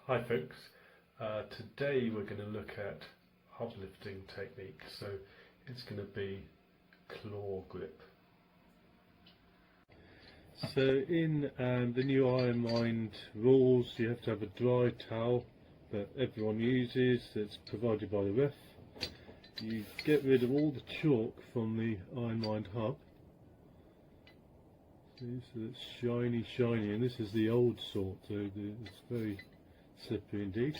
Hi folks, today we're going to look at hub lifting technique, so it's going to be claw grip. So in the new IronMind rules you have to have a dry towel that everyone uses that's provided by the ref. You get rid of all the chalk from the IronMind hub. See, so it's shiny, and this is the old sort, so it's very slippery indeed.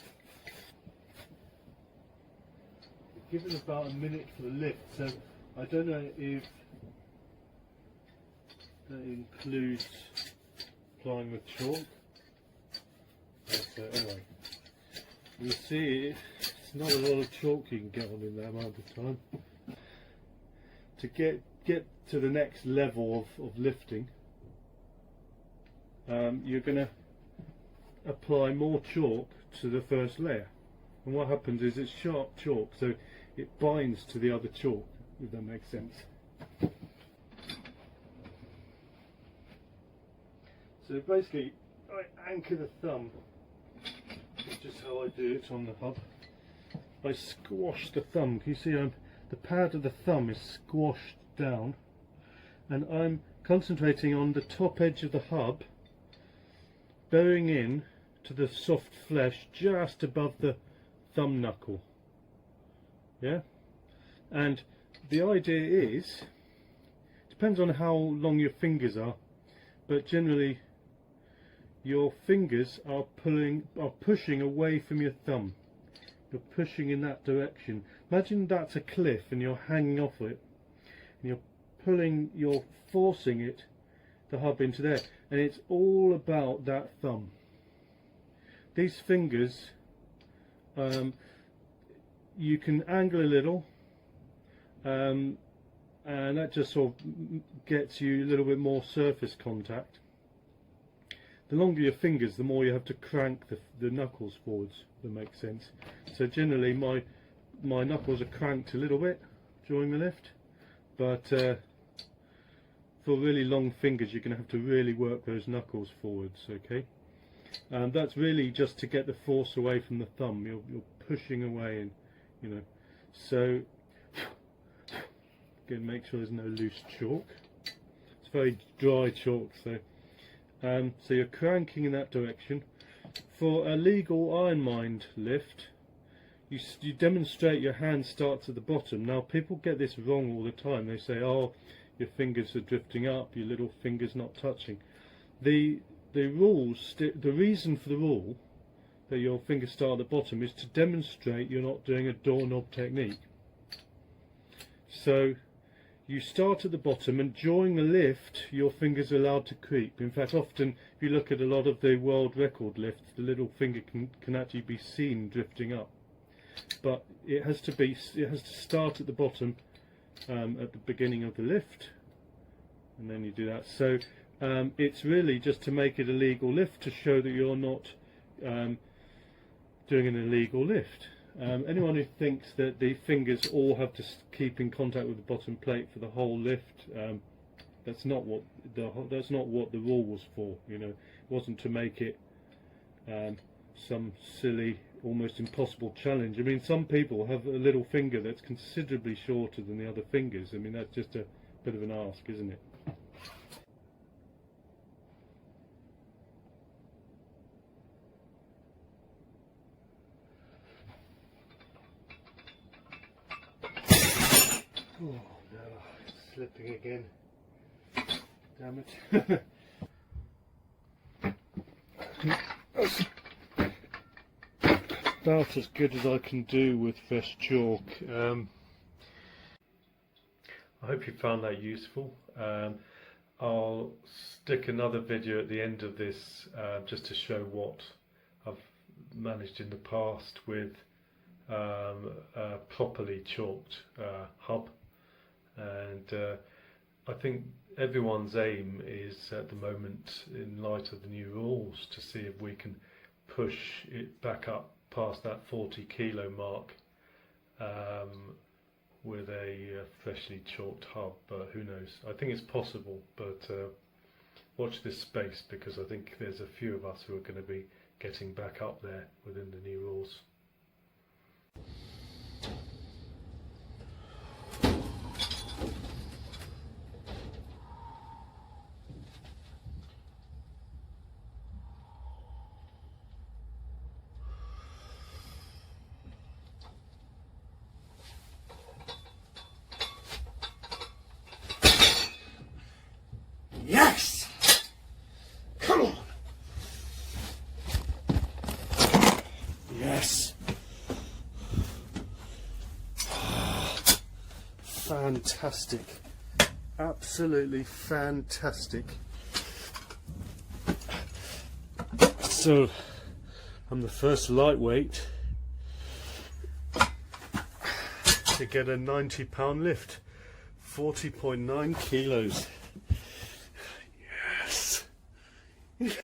Give it about a minute for the lift, so I don't know if that includes applying with chalk. So anyway, you'll see it's not a lot of chalk you can get on in that amount of time. To get to the next level of lifting, you're going to apply more chalk to the first layer, and what happens is it's sharp chalk, so it binds to the other chalk, if that makes sense. So basically I anchor the thumb, that's just how I do it on the hub. I squash the thumb. Can you see the pad of the thumb is squashed down, and I'm concentrating on the top edge of the hub, burying in to the soft flesh just above the thumb knuckle. Yeah, and the idea is, depends on how long your fingers are, but generally your fingers are pushing away from your thumb. You're pushing in that direction. Imagine that's a cliff and you're hanging off it, and you're forcing it, the hub, into there, and it's all about that thumb. These fingers, you can angle a little, and that just sort of gets you a little bit more surface contact. The longer your fingers, the more you have to crank the knuckles forwards, if that makes sense. So generally my knuckles are cranked a little bit during the lift, but for really long fingers you're going to have to really work those knuckles forwards, okay? And that's really just to get the force away from the thumb. You're pushing away, and you know, so again, make sure there's no loose chalk. It's very dry chalk, so you're cranking in that direction. For a legal IronMind lift, you demonstrate your hand starts at the bottom. Now people get this wrong all the time. They say, oh, your fingers are drifting up, your little finger's not touching. The reason for the rule that your fingers start at the bottom is to demonstrate you're not doing a doorknob technique. So you start at the bottom, and during the lift your fingers are allowed to creep. In fact, often if you look at a lot of the world record lifts, the little finger can actually be seen drifting up. But it has to start at the bottom at the beginning of the lift, and then you do that. So it's really just to make it a legal lift, to show that you're not doing an illegal lift. Anyone who thinks that the fingers all have to keep in contact with the bottom plate for the whole lift, that's not what the rule was for. You know, it wasn't to make it some silly, almost impossible challenge. I mean, some people have a little finger that's considerably shorter than the other fingers. I mean, that's just a bit of an ask, isn't it? Oh no, it's slipping again. Damn it. About as good as I can do with fresh chalk. I hope you found that useful. I'll stick another video at the end of this just to show what I've managed in the past with a properly chalked hub. And I think everyone's aim is at the moment, in light of the new rules, to see if we can push it back up past that 40 kilo mark with a freshly chalked hub, but who knows. I think it's possible, but watch this space, because I think there's a few of us who are going to be getting back up there within the new rules. Yes! Come on! Yes! Fantastic. Absolutely fantastic. So, I'm the first lightweight to get a 90-pound lift. 40.9 kilos.